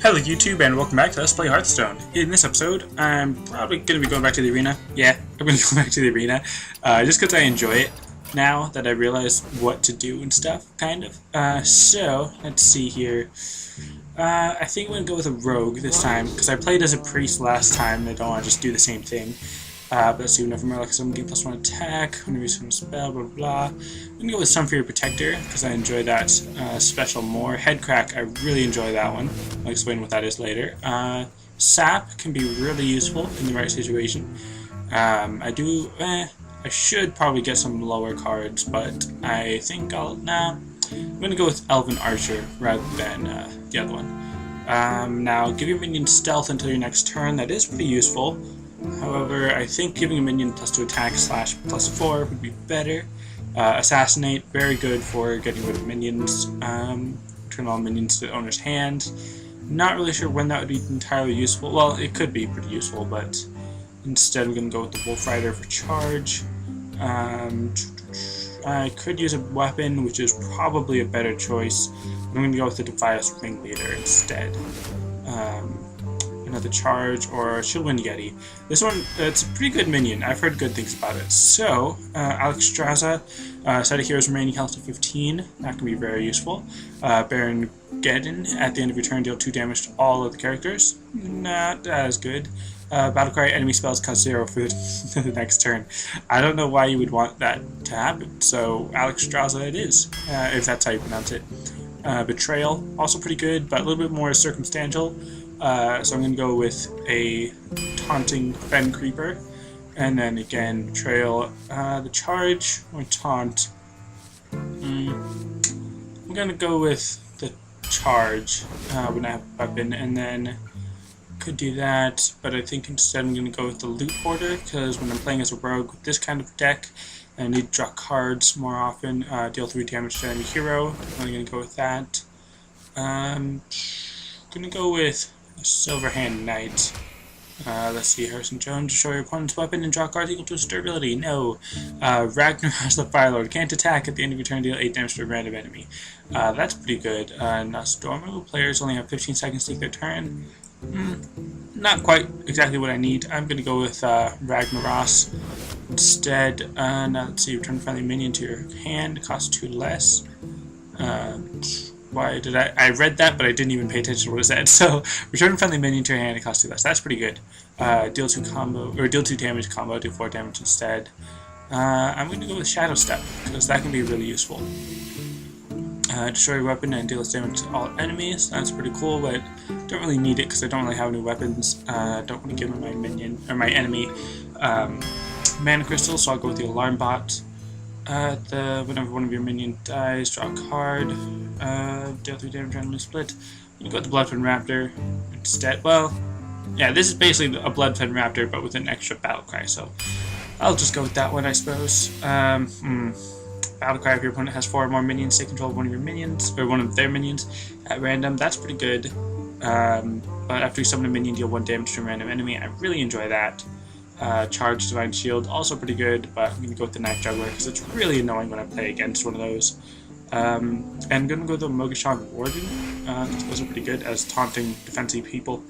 Hello YouTube and welcome back to Let's Play Hearthstone. In this episode, I'm probably going to be going back to the arena. Yeah, I'm going to go back to the arena. Just because I enjoy it now that I realize what to do and stuff, kind of. So, let's see here. I think I'm going to go with a rogue this time, because I played as a priest last time and I don't want to just do the same thing. But let's see, whenever more like some gain +1 attack, whenever you some spell, blah blah blah. I'm going to go with some for your protector, because I enjoy that special more. Head crack, I really enjoy that one. I'll explain what that is later. Sap can be really useful in the right situation. I should probably get some lower cards, but I think I'm going to go with Elven Archer rather than the other one. Now, give your minion stealth until your next turn. That is pretty useful. However, I think giving a minion +2 attack / +4 would be better. Assassinate, very good for getting rid of minions. Turn all minions to the owner's hand. Not really sure when that would be entirely useful. Well, it could be pretty useful, but instead I'm going to go with the Wolf Rider for charge. I could use a weapon, which is probably a better choice. I'm going to go with the Defias Ringleader instead. Another charge, or Shieldwind Yeti. This one, it's a pretty good minion. I've heard good things about it. So, Alex Straza, set a hero's remaining health to 15. That can be very useful. Baron Geddon, at the end of your turn, deal 2 damage to all of the characters. Not as good. Battlecry, enemy spells cost 0 for the next turn. I don't know why you would want that to happen, so Alex Straza it is, if that's how you pronounce it. Betrayal, also pretty good, but a little bit more circumstantial. So I'm going to go with a Taunting Fen Creeper, and then again, Betrayal, the charge, or Taunt. I'm going to go with the charge when I have a weapon, and then could do that, but I think instead I'm going to go with the Loot Hoarder, because when I'm playing as a rogue with this kind of deck, I need to draw cards more often, deal 3 damage to enemy hero. I'm going to go with that. I'm going to go with Silverhand Knight. Let's see, Harrison Jones, destroy your opponent's weapon and draw cards equal to its durability. No. Ragnaros the Firelord can't attack at the end of your turn, deal 8 damage to a random enemy. That's pretty good. Nostormo, players only have 15 seconds to take their turn. Not quite exactly what I need. I'm going to go with Ragnaros instead. Now let's see, return friendly minion to your hand, costs 2 less. Why did I read that, but I didn't even pay attention to what it said. So, return friendly minion to your hand, it costs 2 less. That's pretty good. Deal 2 damage combo, do 4 damage instead. I'm going to go with Shadow Step, because that can be really useful. Destroy your weapon and deal damage to all enemies. That's pretty cool, but don't really need it because I don't really have any weapons. Don't want to give my minion or my enemy mana crystals, so I'll go with the Alarm Bot. Whenever one of your minions dies, draw a card. Deal 3 damage randomly split. You go with the Bloodfed Raptor instead. Well, yeah, this is basically a Bloodfed Raptor, but with an extra Battlecry, so I'll just go with that one, I suppose. Battlecry, if your opponent has 4 or more minions, take control of one of your minions, or one of their minions at random. That's pretty good. But after you summon a minion, deal 1 damage to a random enemy. I really enjoy that. Charge Divine Shield, also pretty good, but I'm going to go with the Knife Juggler because it's really annoying when I play against one of those. And I'm going to go with the Mogashog Warden, because those are pretty good as taunting defensive people.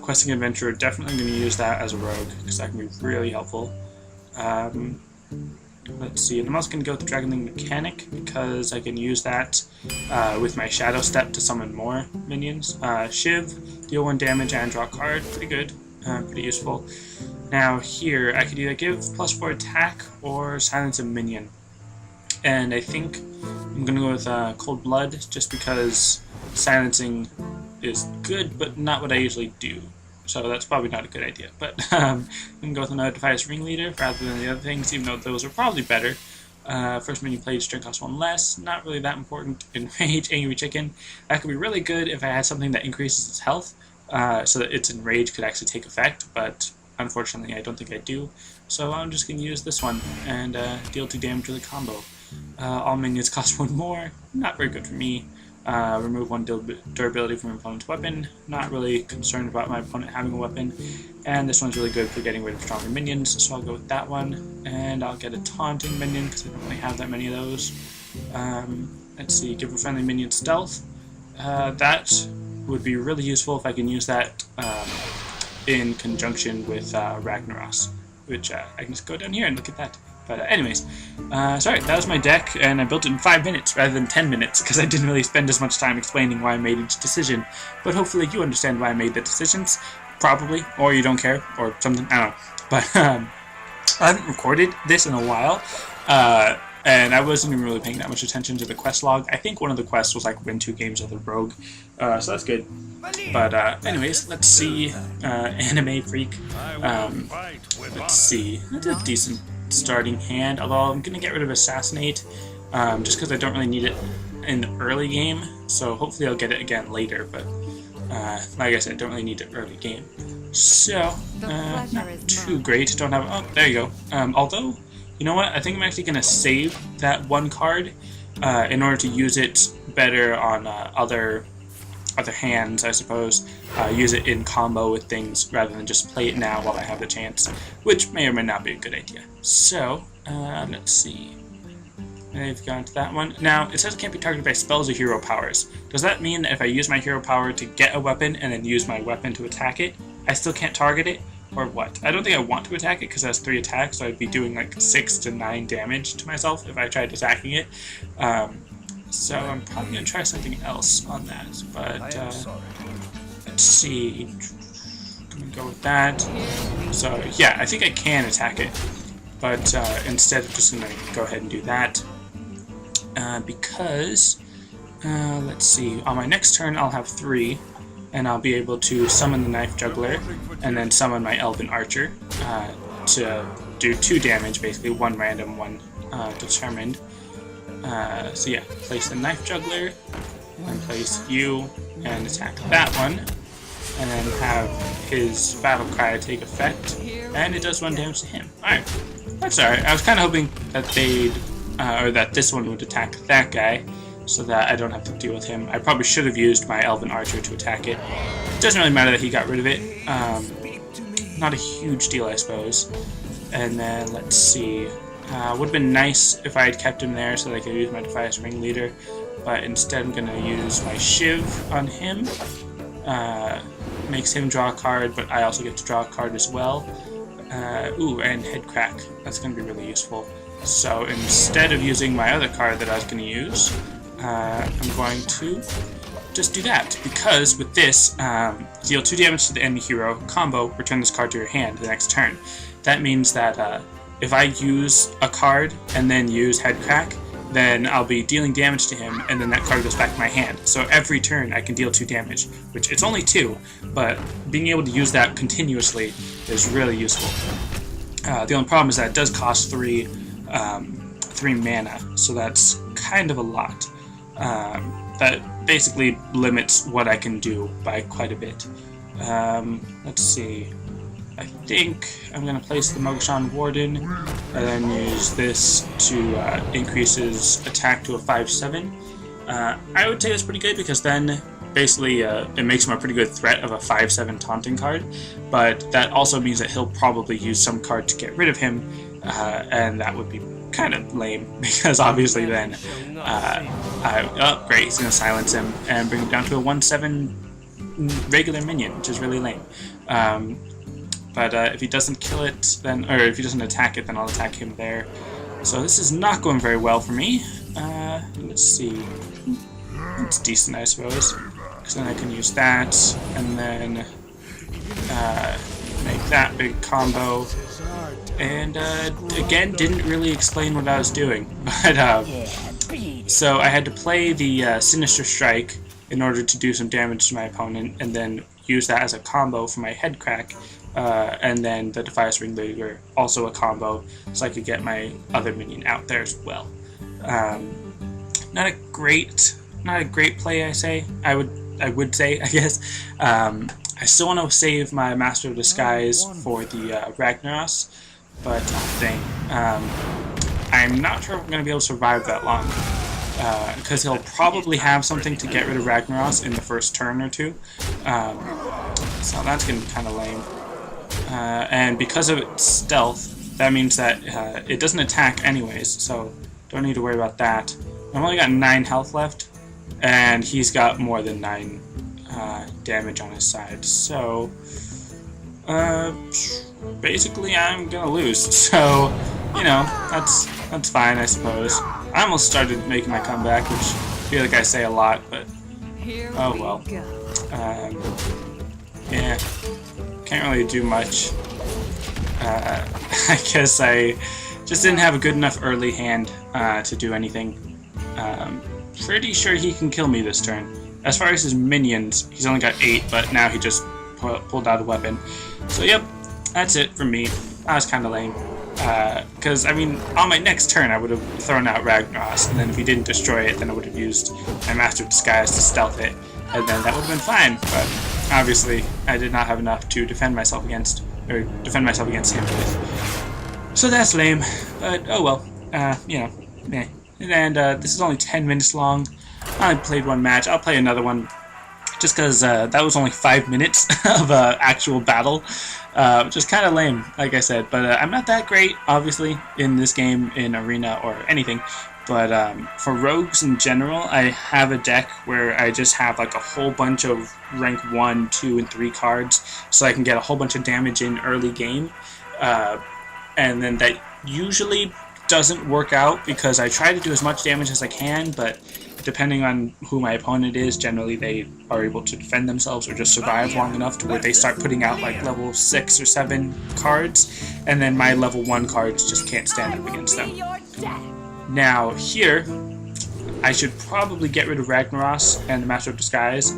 Questing Adventurer, definitely going to use that as a rogue because that can be really helpful. Let's see, and I'm also going to go with the Dragonling Mechanic because I can use that with my Shadow Step to summon more minions. Shiv, deal 1 damage and draw a card, pretty good, pretty useful. Now here, I could either give +4 attack or silence a minion. And I think I'm going to go with Cold Blood just because silencing is good, but not what I usually do. So that's probably not a good idea. But I'm going to go with another Defias Ringleader rather than the other things, even though those are probably better. First minion played, strength costs 1 less. Not really that important. Enrage, Angry Chicken. That could be really good if I had something that increases its health, so that its Enrage could actually take effect, but unfortunately I don't think I do. So I'm just going to use this one and deal 2 damage with a combo. All minions cost 1 more. Not very good for me. Remove 1 durability from your opponent's weapon. Not really concerned about my opponent having a weapon. And this one's really good for getting rid of stronger minions, so I'll go with that one. And I'll get a Taunting minion because I don't really have that many of those. Let's see, give a friendly minion stealth. That would be really useful if I can use that in conjunction with Ragnaros, which I can just go down here and look at that. But anyways, sorry, that was my deck, and I built it in 5 minutes rather than 10 minutes, because I didn't really spend as much time explaining why I made each decision. But hopefully you understand why I made the decisions, probably, or you don't care, or something, I don't know. But I haven't recorded this in a while, and I wasn't even really paying that much attention to the quest log. I think one of the quests was like win 2 games with a rogue, so that's good. But anyways, let's see, Anime Freak, let's see, that's a decent starting hand, although I'm going to get rid of Assassinate, just because I don't really need it in the early game, so hopefully I'll get it again later, but like I said, don't really need it early game. So, not too great, don't have, oh, there you go. Although, you know what, I think I'm actually going to save that one card in order to use it better on other hands, I suppose. Use it in combo with things rather than just play it now while I have the chance, which may or may not be a good idea. So, let's see. I've gone to that one. Now, it says it can't be targeted by spells or hero powers. Does that mean that if I use my hero power to get a weapon and then use my weapon to attack it, I still can't target it? Or what? I don't think I want to attack it because it has 3 attacks, so I'd be doing like 6 to 9 damage to myself if I tried attacking it. So I'm probably going to try something else on that, but let's see. I'm going to go with that. So yeah, I think I can attack it, but instead I'm just going to go ahead and do that. Because, let's see, on my next turn I'll have 3, and I'll be able to summon the Knife Juggler, and then summon my Elven Archer, to do 2 damage, basically, 1 random, 1 determined. So yeah, place the Knife Juggler, and place you, and attack that one, and then have his Battle Cry take effect, and it does 1 damage to him. Alright, that's alright. I was kind of hoping that they'd, or that this one would attack that guy, so that I don't have to deal with him. I probably should have used my Elven Archer to attack it. It doesn't really matter that he got rid of it. Not a huge deal, I suppose. And then, let's see. Would have been nice if I had kept him there so that I could use my Defias Ringleader, but instead I'm going to use my Shiv on him. Makes him draw a card, but I also get to draw a card as well. Ooh, and Head Crack. That's going to be really useful. So instead of using my other card that I was going to use, I'm going to just do that, because with this, deal 2 damage to the enemy hero, combo, return this card to your hand the next turn. That means that if I use a card and then use Head Crack, then I'll be dealing damage to him, and then that card goes back to my hand. So every turn I can deal 2 damage, which it's only 2, but being able to use that continuously is really useful. The only problem is that it does cost 3 mana, so that's kind of a lot. That basically limits what I can do by quite a bit. Let's see. I think I'm going to place the Mogshan Warden, and then use this to increase his attack to a 5/7. I would say that's pretty good, because then basically it makes him a pretty good threat of a 5/7 taunting card, but that also means that he'll probably use some card to get rid of him, and that would be kind of lame, because obviously then oh great, he's going to silence him and bring him down to a 1/7 regular minion, which is really lame. But if he doesn't kill it, then, or if he doesn't attack it, then I'll attack him there. So this is not going very well for me. Let's see. It's decent, I suppose, because then I can use that, and then make that big combo. And again, didn't really explain what I was doing, but so I had to play the Sinister Strike in order to do some damage to my opponent, and then use that as a combo for my Head Crack, and then the Defias Ringleader, also a combo, so I could get my other minion out there as well. Not a great play, I would say, I guess. I still want to save my Master of Disguise for the Ragnaros, but I'm not sure if I'm going to be able to survive that long, because he'll probably have something to get rid of Ragnaros in the first turn or 2, so that's going to be kind of lame. And because of its stealth, that means that it doesn't attack anyways, so don't need to worry about that. I've only got 9 health left, and he's got more than 9 damage on his side. So, basically I'm gonna lose. So, you know, that's fine, I suppose. I almost started making my comeback, which I feel like I say a lot, but oh well. Yeah, can't really do much. I guess I just didn't have a good enough early hand to do anything. Pretty sure he can kill me this turn. As far as his minions, he's only got 8, but now he just pulled out a weapon. So yep, that's it from me. That was kind of lame. Because, I mean, on my next turn I would have thrown out Ragnaros, and then if he didn't destroy it, then I would have used my Master of Disguise to stealth it, and then that would have been fine. But obviously, I did not have enough to defend myself against him with. So that's lame, but oh well. You know, meh. And this is only 10 minutes long. I only played one match. I'll play another one just because that was only 5 minutes of actual battle, which is kind of lame, like I said. But I'm not that great, obviously, in this game, in Arena or anything. But for rogues in general, I have a deck where I just have like a whole bunch of rank 1, 2, and 3 cards, so I can get a whole bunch of damage in early game. And then that usually doesn't work out because I try to do as much damage as I can, but depending on who my opponent is, generally they are able to defend themselves or just survive long enough to where they start putting out like level 6 or 7 cards, and then my level 1 cards just can't stand up against them. Now here, I should probably get rid of Ragnaros and the Master of Disguise,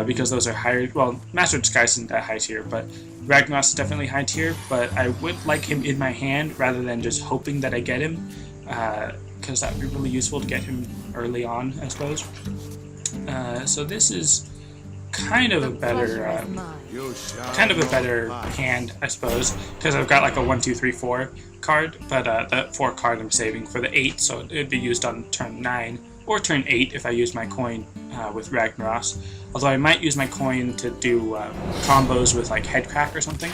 because those are higher. Well, Master of Disguise isn't that high tier, but Ragnaros is definitely high tier. But I would like him in my hand rather than just hoping that I get him, because that would be really useful to get him early on, I suppose. So this is kind of a better hand, I suppose, because I've got like a 1, 2, 3, 4 card, but that 4 card I'm saving for the 8, so it'd be used on turn 9 or turn 8 if I use my coin with Ragnaros. Although I might use my coin to do combos with like Headcrack or something,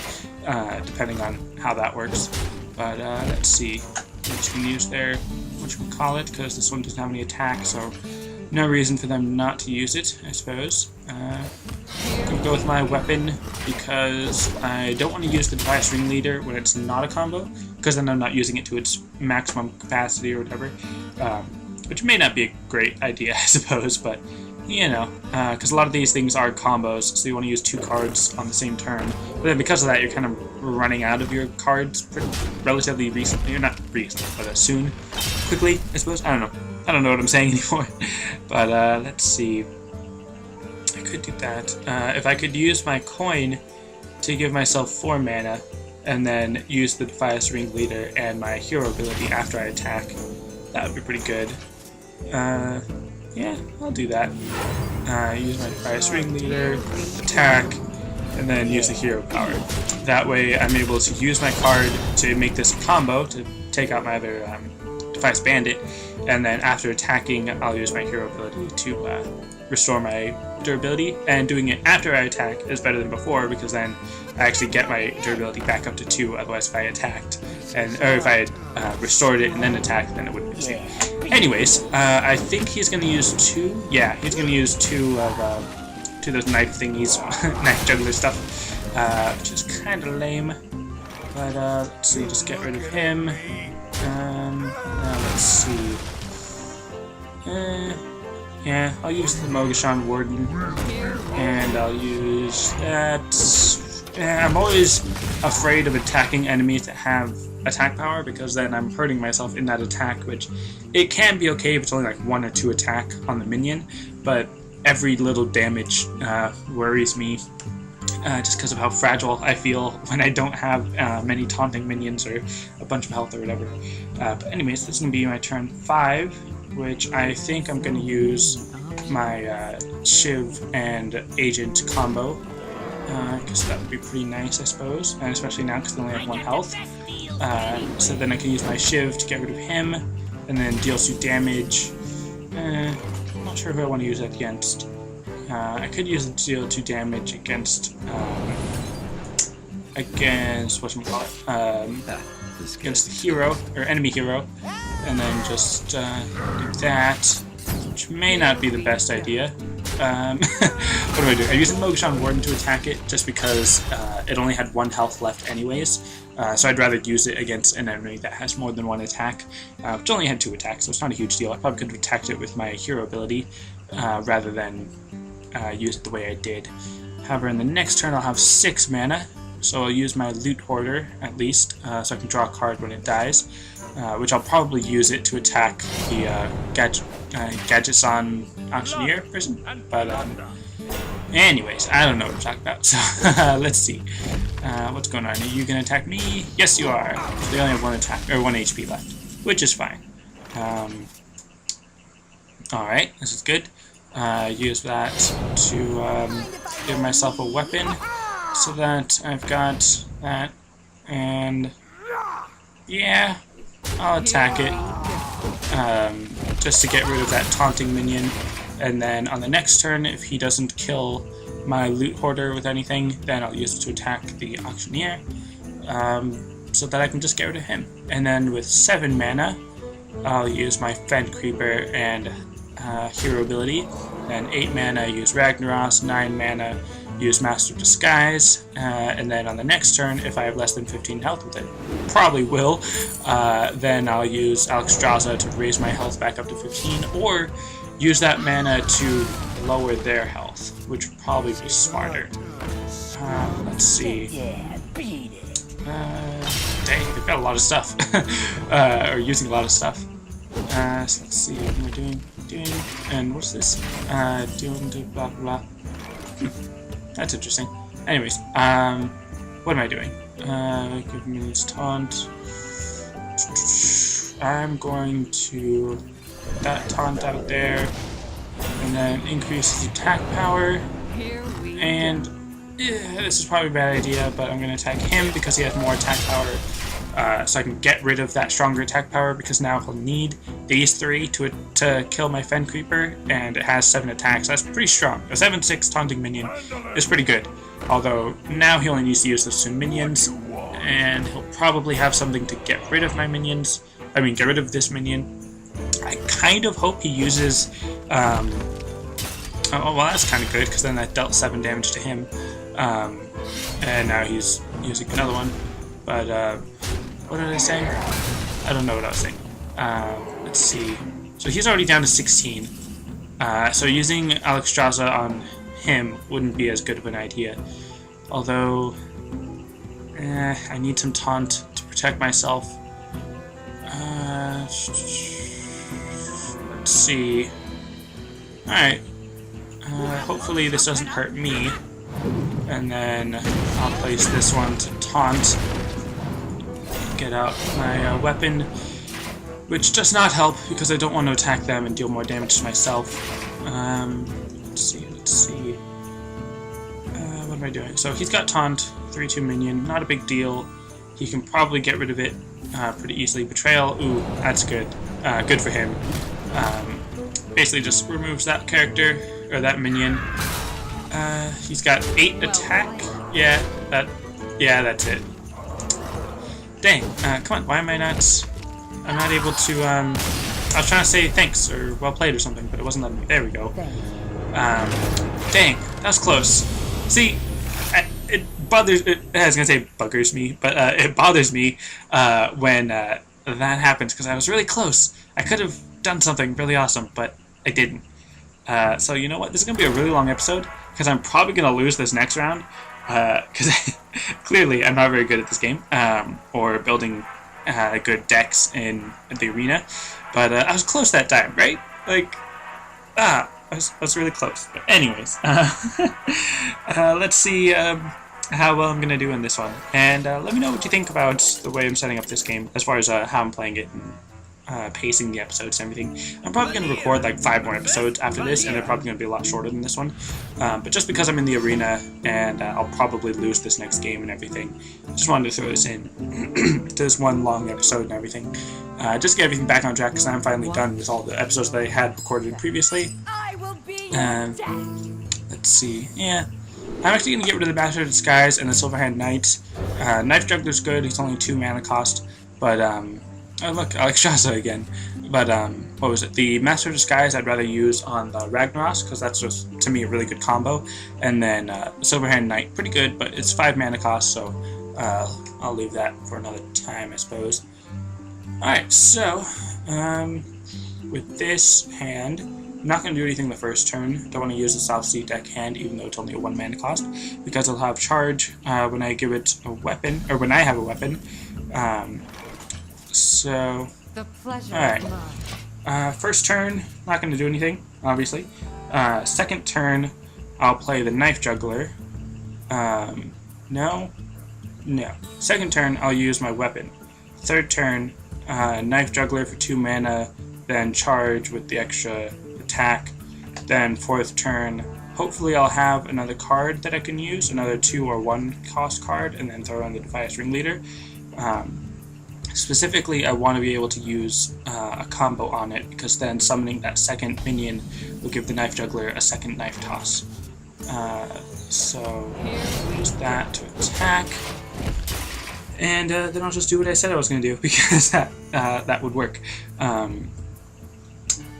depending on how that works. But let's see what you can use there, whatchamacallit, because this one doesn't have any attack, so no reason for them not to use it, I suppose. I'm going to go with my weapon because I don't want to use the Device Ringleader when it's not a combo, because then I'm not using it to its maximum capacity or whatever, which may not be a great idea, I suppose, but you know, because a lot of these things are combos, so you want to use 2 cards on the same turn. But then because of that, you're kind of running out of your cards relatively recently, or not recently, but soon, quickly, I suppose. I don't know what I'm saying anymore. But let's see. I could do that. If I could use my coin to give myself 4 mana, and then use the Defias Ringleader and my hero ability after I attack, that would be pretty good. Yeah, I'll do that. Use my Defias Ringleader, attack, and then use the hero power. That way I'm able to use my card to make this a combo to take out my other Defias Bandit, and then after attacking I'll use my hero ability to restore my durability, and doing it after I attack is better than before because then I actually get my durability back up to 2, otherwise if I attacked, or if I had restored it and then attacked, then it wouldn't be the same. Anyways, I think he's going to use 2, yeah, he's going to use 2 of those knife thingies, knife juggler stuff, which is kind of lame, but let's see, just get rid of him. Now let's see, yeah, I'll use the Mogashan Warden, and I'll use that. I'm always afraid of attacking enemies that have attack power, because then I'm hurting myself in that attack, which it can be okay if it's only like 1 or 2 attack on the minion, but every little damage worries me, just because of how fragile I feel when I don't have many taunting minions or a bunch of health or whatever. But anyways, this is going to be my turn 5, which I think I'm going to use my Shiv and Agent combo, because that would be pretty nice, I suppose, and especially now because I only have 1 health. So then I can use my Shiv to get rid of him, and then deal 2 damage. I'm not sure who I want to use that against. I could use it to deal 2 damage against whatchamacallit, against the hero, or enemy hero, and then just do that, which may not be the best idea. What am I doing? I'm using Mogashan Warden to attack it just because it only had 1 health left anyways. So I'd rather use it against an enemy that has more than 1 attack, which only had 2 attacks, so it's not a huge deal. I probably could have attacked it with my hero ability rather than use it the way I did. However, in the next turn I'll have 6 mana, so I'll use my Loot Hoarder at least, so I can draw a card when it dies, which I'll probably use it to attack the Gadgets on Auctioneer person. But anyways, I don't know what I'm talking about, so let's see. What's going on? Are you going to attack me? Yes, you are. So they only have 1 attack, or 1 HP left, which is fine. Alright, this is good. Use that to give myself a weapon, so that I've got that, and yeah, I'll attack it, just to get rid of that taunting minion, and then on the next turn, if he doesn't kill my Loot Hoarder with anything, then I'll use it to attack the Auctioneer, so that I can just get rid of him. And then with 7 mana, I'll use my Fen Creeper and hero ability, then 8 mana use Ragnaros, 9 mana use Master of Disguise, and then on the next turn, if I have less than 15 health with it, probably will, then I'll use Alexstrasza to raise my health back up to 15, or use that mana to lower their health, which would probably be smarter. Let's see. Dang, they've got a lot of stuff, or using a lot of stuff. So let's see, what am I doing? And what's this? Doing blah blah blah. That's interesting. Anyways, what am I doing? Give me this taunt. I'm going to put that taunt out there, and then increase his attack power. And this is probably a bad idea, but I'm going to attack him because he has more attack power. So I can get rid of that stronger attack power, because now he'll need these 3 to kill my Fen Creeper, and it has 7 attacks. That's pretty strong. A 7/6 taunting minion is pretty good. Although now he only needs to use those 2 minions, and he'll probably have something to get rid of my minions. I mean, get rid of this minion. I kind of hope he uses. Oh well, that's kind of good, because then that dealt 7 damage to him, and now he's using another one. But what did I say? I don't know what I was saying. Let's see. So he's already down to 16. So using Alexstrasza on him wouldn't be as good of an idea. Although, I need some taunt to protect myself. Let's see. Alright. Hopefully this doesn't hurt me. And then I'll place this one to taunt. Get out my weapon, which does not help because I don't want to attack them and deal more damage to myself. Let's see. What am I doing? So he's got taunt, 3/2 minion, not a big deal. He can probably get rid of it pretty easily. Betrayal, ooh, that's good. Good for him. Basically just removes that character, or that minion. He's got 8 attack. Yeah, that's it. Dang, come on, why am I not... I'm not able to, I was trying to say thanks, or well played or something, but it wasn't letting me. There we go. Dang, that was close. See, it bothers... I was going to say buggers me, but it bothers me when that happens, because I was really close. I could have done something really awesome, but I didn't. So you know what? This is going to be a really long episode, because I'm probably going to lose this next round, because clearly I'm not very good at this game, or building good decks in the arena, but I was close that time, right? Like, I was really close. But anyways, let's see how well I'm going to do in this one, and let me know what you think about the way I'm setting up this game, as far as how I'm playing it, and pacing the episodes and everything. I'm probably going to record like 5 more episodes after this, and they're probably going to be a lot shorter than this one. But just because I'm in the arena, and I'll probably lose this next game and everything, I just wanted to throw this in to this one long episode and everything. Just to get everything back on track, because I'm finally done with all the episodes that I had recorded previously. Let's see. Yeah. I'm actually going to get rid of the Master of Disguise and the Silverhand Knight. Knife Juggler's good, he's only 2 mana cost, but oh look, Alexstrasza again. But what was it? The Master of Disguise I'd rather use on the Ragnaros, because that's just, to me, a really good combo. And then Silverhand Knight, pretty good, but it's 5 mana cost, so I'll leave that for another time, I suppose. Alright, so with this hand, I'm not going to do anything the first turn. Don't want to use the South Sea deck hand, even though it's only a 1 mana cost, because I'll have charge when I give it a weapon, or when I have a weapon. So, alright. First turn, not going to do anything, obviously. Second turn, I'll play the Knife Juggler. No. Second turn, I'll use my weapon. Third turn, Knife Juggler for 2 mana, then charge with the extra attack. Then fourth turn, hopefully I'll have another card that I can use, another 2 or 1 cost card, and then throw on the Defias Ringleader. Specifically, I want to be able to use a combo on it, because then summoning that second minion will give the Knife Juggler a second knife toss. So, use that to attack. And then I'll just do what I said I was going to do, because that would work.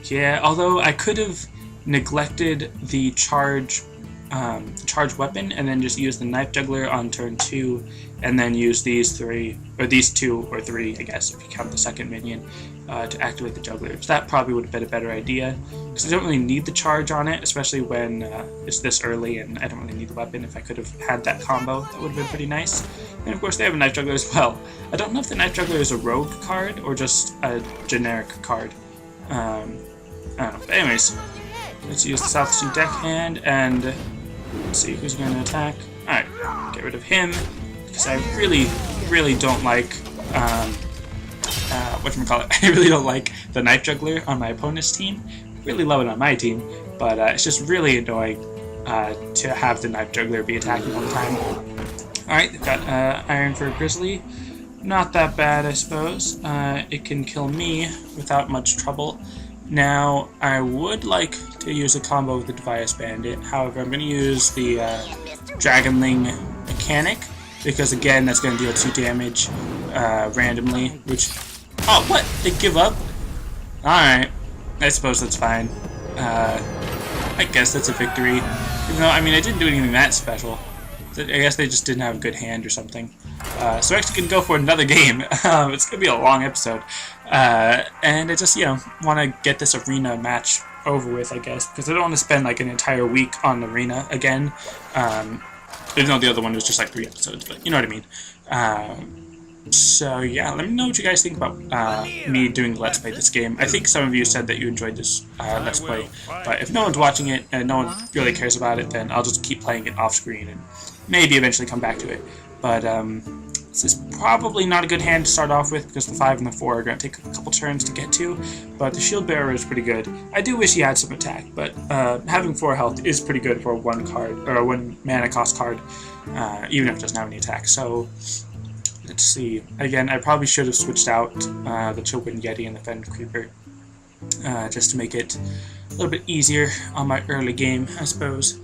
Yeah, although I could have neglected the charge weapon and then just use the Knife Juggler on turn 2, and then use these 2 or 3, I guess, if you count the second minion, to activate the Juggler. So that probably would have been a better idea, because I don't really need the charge on it, especially when it's this early and I don't really need the weapon. If I could have had that combo, that would have been pretty nice. And of course they have a Knife Juggler as well. I don't know if the Knife Juggler is a rogue card or just a generic card. I don't know. But anyways, let's use the South Sea deck hand, and let's see who's going to attack. Alright, get rid of him, because I really don't like, whatchamacallit, I really don't like the Knife Juggler on my opponent's team. Really love it on my team, but it's just really annoying to have the Knife Juggler be attacking all the time. Alright, they've got Iron for Grizzly. Not that bad, I suppose. It can kill me without much trouble. Now, I would like to use a combo with the Defias Bandit. However, I'm going to use the Dragonling mechanic, because again, that's going to deal 2 damage randomly, which... Oh, what? They give up? Alright. I suppose that's fine. I guess that's a victory. Even though, I mean, I didn't do anything that special. I guess they just didn't have a good hand or something. So we're actually going to go for another game. It's going to be a long episode. And I just, want to get this arena match over with, I guess, because I don't want to spend like an entire week on arena again. Even though the other one was just like 3 episodes, but you know what I mean. So yeah, let me know what you guys think about me doing Let's Play this game. I think some of you said that you enjoyed this Let's Play, but if no one's watching it and no one really cares about it, then I'll just keep playing it off screen and maybe eventually come back to it. But this is probably not a good hand to start off with, because the 5 and the 4 are going to take a couple turns to get to, but the Shield Bearer is pretty good. I do wish he had some attack, but having 4 health is pretty good for a 1 mana cost card, even if it doesn't have any attack. So let's see. Again, I probably should have switched out the Chillwind Yeti and the Fend Creeper, just to make it a little bit easier on my early game, I suppose.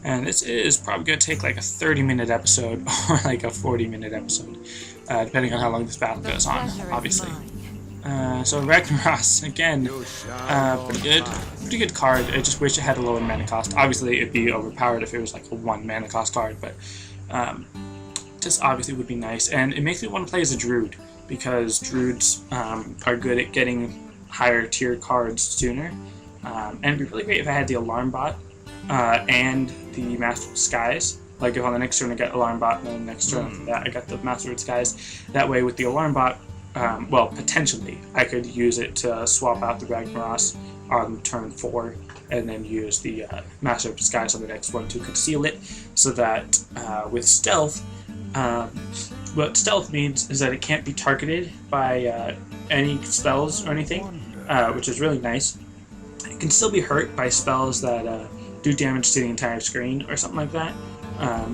And this is probably going to take like a 30-minute episode or like a 40-minute episode, depending on how long this battle goes on, obviously. So Ragnaros, again, pretty good card. I just wish it had a lower mana cost. Obviously, it'd be overpowered if it was like a 1 mana cost card, but just obviously would be nice. And it makes me want to play as a Druid, because Druids are good at getting higher tier cards sooner. And it'd be really great if I had the Alarm Bot and the Master of Disguise. Like if on the next turn I got Alarm Bot, and then the next turn after that I got the Master of Disguise. That way with the Alarm Bot, well, potentially, I could use it to swap out the Ragnaros on turn 4, and then use the Master of Disguise on the next one to conceal it, so that with Stealth, what Stealth means is that it can't be targeted by any spells or anything, which is really nice. It can still be hurt by spells that do damage to the entire screen or something like that,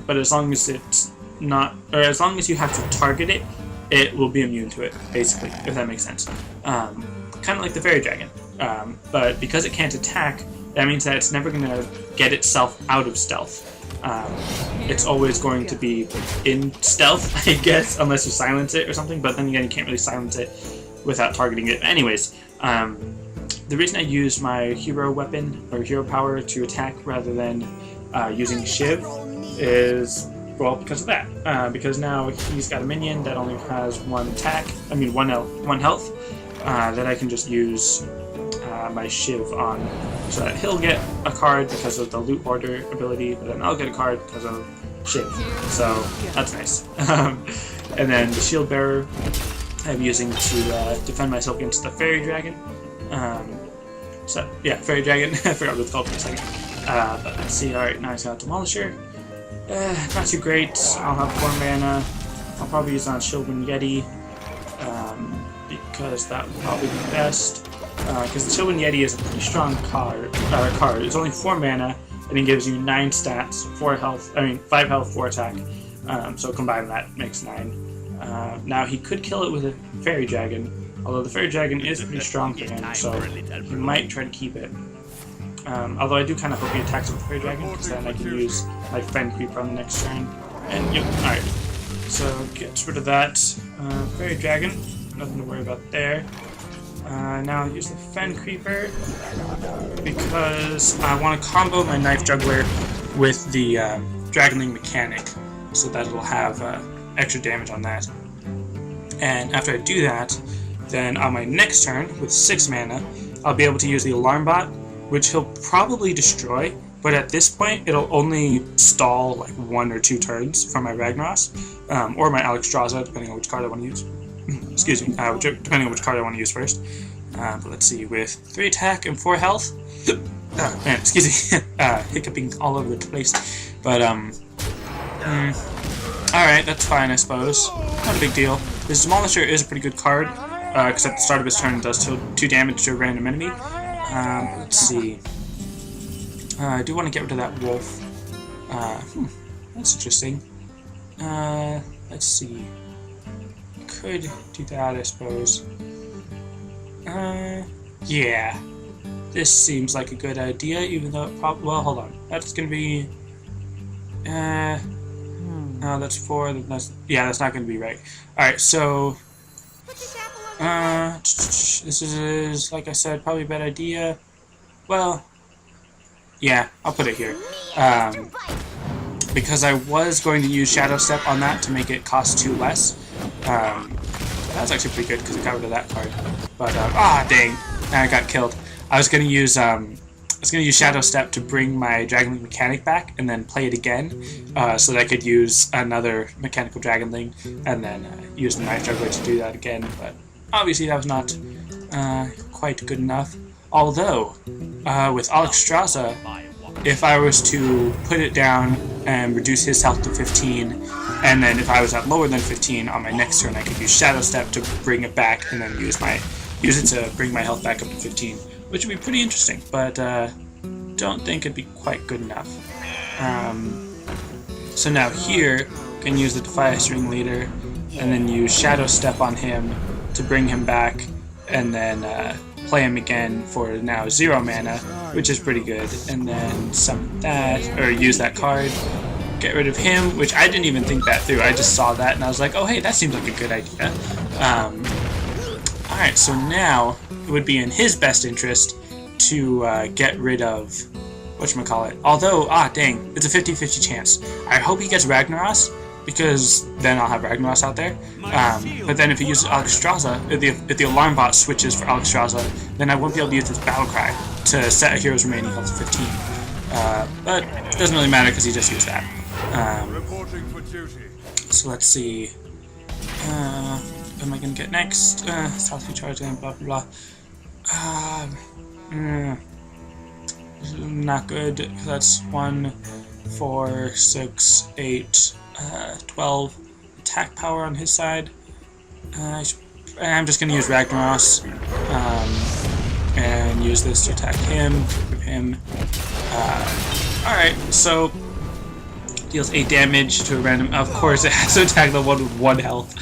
but as long as it's not, or as long as you have to target it, it will be immune to it, basically, if that makes sense. Kind of like the Fairy Dragon, but because it can't attack, that means that it's never going to get itself out of stealth. It's always going to be in stealth, I guess, unless you silence it or something, but then again, you can't really silence it without targeting it. Anyways, The reason I used my hero weapon or hero power to attack rather than using Shiv is, well, because of that. Because now he's got a minion that only has one health, that I can just use my Shiv on, so that he'll get a card because of the loot order ability, but then I'll get a card because of Shiv. So that's nice. And then the shield bearer I'm using to defend myself against the fairy dragon. So yeah, fairy dragon. I forgot what it's called for a second. But let's see. All right, now he's got Demolisher. Not too great. I'll have 4 mana. I'll probably use on Shilbun Yeti, because that would probably be best. Because the Shilbun Yeti is a pretty strong card. It's only 4 mana, and it gives you 9 stats, 5 health, 4 attack. So combined that makes 9. Now he could kill it with a fairy dragon, although the fairy dragon is pretty strong for him, so he might try to keep it. Although I do kind of hope he attacks with the fairy dragon, because then I can use my Fen Creeper on the next turn. And yep, alright. So gets rid of that fairy dragon. Nothing to worry about there. Now I'll use the Fen Creeper because I want to combo my Knife Juggler with the Dragonling mechanic, so that it'll have extra damage on that. And after I do that, then on my next turn, with 6 mana, I'll be able to use the Alarm Bot, which he'll probably destroy, but at this point, it'll only stall like 1 or 2 turns from my Ragnaros, or my Alexstrasza, depending on which card I want to use. Excuse me, depending on which card I want to use first. But let's see, with 3 attack and 4 health. Man, excuse me, hiccuping all over the place. But, alright, that's fine, I suppose. Not a big deal. This Demolisher is a pretty good card, because at the start of his turn it does 2 damage to a random enemy. Let's see. I do want to get rid of that wolf. That's interesting. Let's see. Could do that, I suppose. Yeah. This seems like a good idea, even though it probably... Well, hold on. That's gonna be... No, that's 4. Yeah, that's not gonna be right. Alright, so... this is, like I said, probably a bad idea. Well... Yeah, I'll put it here. Because I was going to use Shadow Step on that to make it cost 2 less. That's actually pretty good because I got rid of that card. But dang, I got killed. I was gonna use Shadow Step to bring my Dragonling mechanic back and then play it again, so that I could use another mechanical Dragonling and then use the Knife Juggler to do that again. But obviously that was not quite good enough. Although with Alexstrasza, if I was to put it down and reduce his health to 15, and then if I was at lower than 15 on my next turn, I could use Shadow Step to bring it back, and then use it to bring my health back up to 15, which would be pretty interesting. But don't think it'd be quite good enough. So now here, I can use the Defias Ringleader, and then use Shadow Step on him to bring him back, and then play him again for now 0 mana, which is pretty good, and then summon that, or use that card, get rid of him, which I didn't even think that through. I just saw that and I was like, oh hey, that seems like a good idea. Alright, so now it would be in his best interest to get rid of whatchamacallit. Although, dang, it's a 50-50 chance. I hope he gets Ragnaros, because then I'll have Ragnaros out there. But then if he uses Alexstrasza, if the Alarm Bot switches for Alexstrasza, then I won't be able to use this Battle Cry to set a hero's remaining health to 15. But it doesn't really matter because he just used that. So let's see. What am I going to get next? South Recharging, blah blah blah. Not good. That's 1, 4, 6, 8, 12 attack power on his side. I'm just going to use Ragnaros and use this to attack him. Alright, so deals 8 damage to a random. Of course, it has to attack the one with 1 health.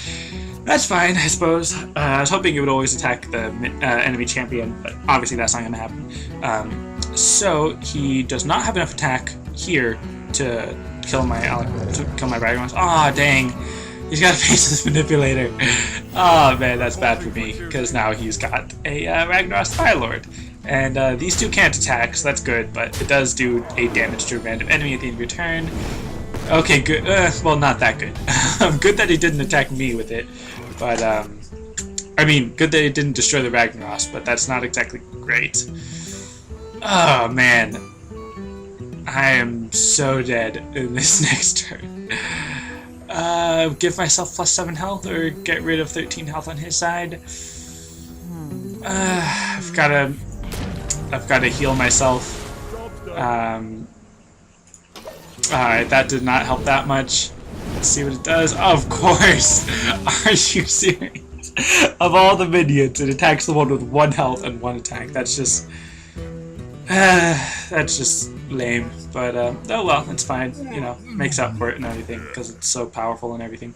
That's fine, I suppose. I was hoping it would always attack the enemy champion, but obviously that's not going to happen. So he does not have enough attack here to kill my Ragnaros. Dang. He's got a Faceless Manipulator. Oh man, that's bad for me, because now he's got a Ragnaros Firelord. And these two can't attack, so that's good, but it does do 8 damage to a random enemy at the end of your turn. Okay, good. Well, not that good. Good that he didn't attack me with it, but I mean, good that he didn't destroy the Ragnaros, but that's not exactly great. Oh man, I am so dead in this next turn. Give myself +7 health, or get rid of 13 health on his side. I've got to heal myself. Alright, that did not help that much. Let's see what it does. Of course! Are you serious? Of all the minions, it attacks the one with 1 health and 1 attack. That's just lame. But oh well, it's fine. You know, makes up for it and everything because it's so powerful and everything.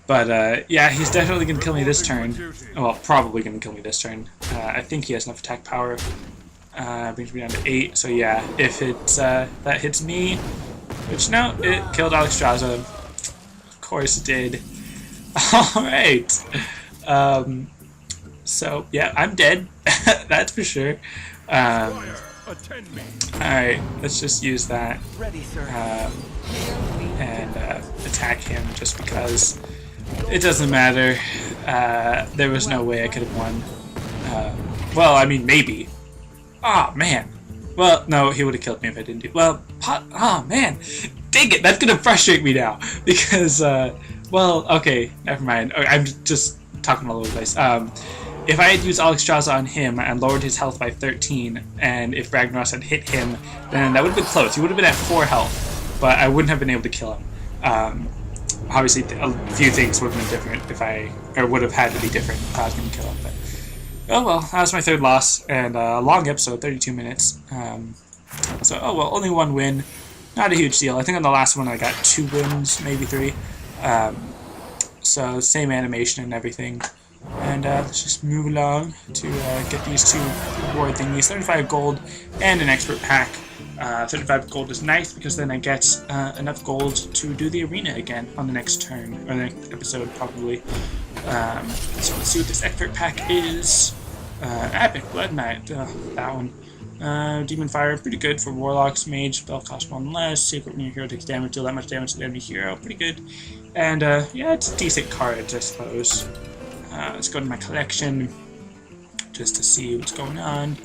But yeah, he's definitely gonna kill me this turn. Well, probably gonna kill me this turn. I think he has enough attack power. Brings me down to 8. So yeah, if it's that hits me, which no, it killed Alexstrasza. Of course it did. All right. So yeah, I'm dead. That's for sure. Alright, let's just use that and attack him just because it doesn't matter. There was no way I could have won. Well, I mean, maybe. Oh man. Well, no, he would have killed me if I didn't do. Well, oh man, dang it! That's gonna frustrate me now because. Well, okay, never mind. I'm just talking all over the place. If I had used Alexstrasza on him and lowered his health by 13, and if Ragnaros had hit him, then that would have been close. He would have been at 4 health, but I wouldn't have been able to kill him. Obviously, a few things would have been different if would have had to be different if I was going to kill him. But oh well, that was my 3rd loss, and a long episode, 32 minutes. So oh well, only 1 win, not a huge deal. I think on the last one I got 2 wins, maybe 3. So same animation and everything. And let's just move along to get these 2 reward thingies. 35 gold and an expert pack. 35 gold is nice because then I get enough gold to do the arena again on the next turn, or the next episode probably. So let's see what this expert pack is. Epic Blood Knight, that one. Demon Fire, pretty good for Warlocks. Mage, spell cost 1 less. Secret when your hero takes damage, deal that much damage to the enemy hero, pretty good. And yeah, it's decent cards, I suppose. Let's go to my collection just to see what's going on.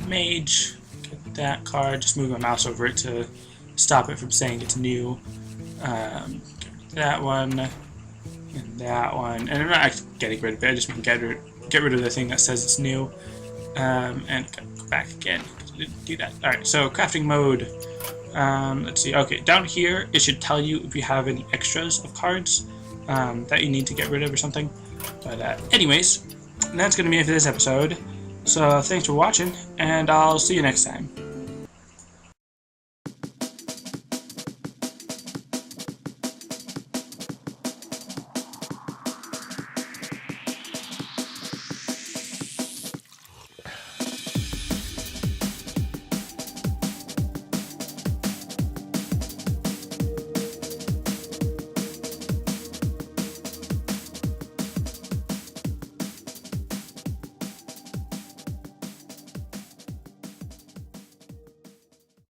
Mage, get that card. Just move my mouse over it to stop it from saying it's new. That one and that one. And I'm not actually getting rid of it. I just mean get rid of the thing that says it's new. And go back again because I didn't do that. All right, so crafting mode. Let's see. Okay, down here it should tell you if you have any extras of cards that you need to get rid of or something. But anyways, that's going to be it for this episode. So thanks for watching, and I'll see you next time.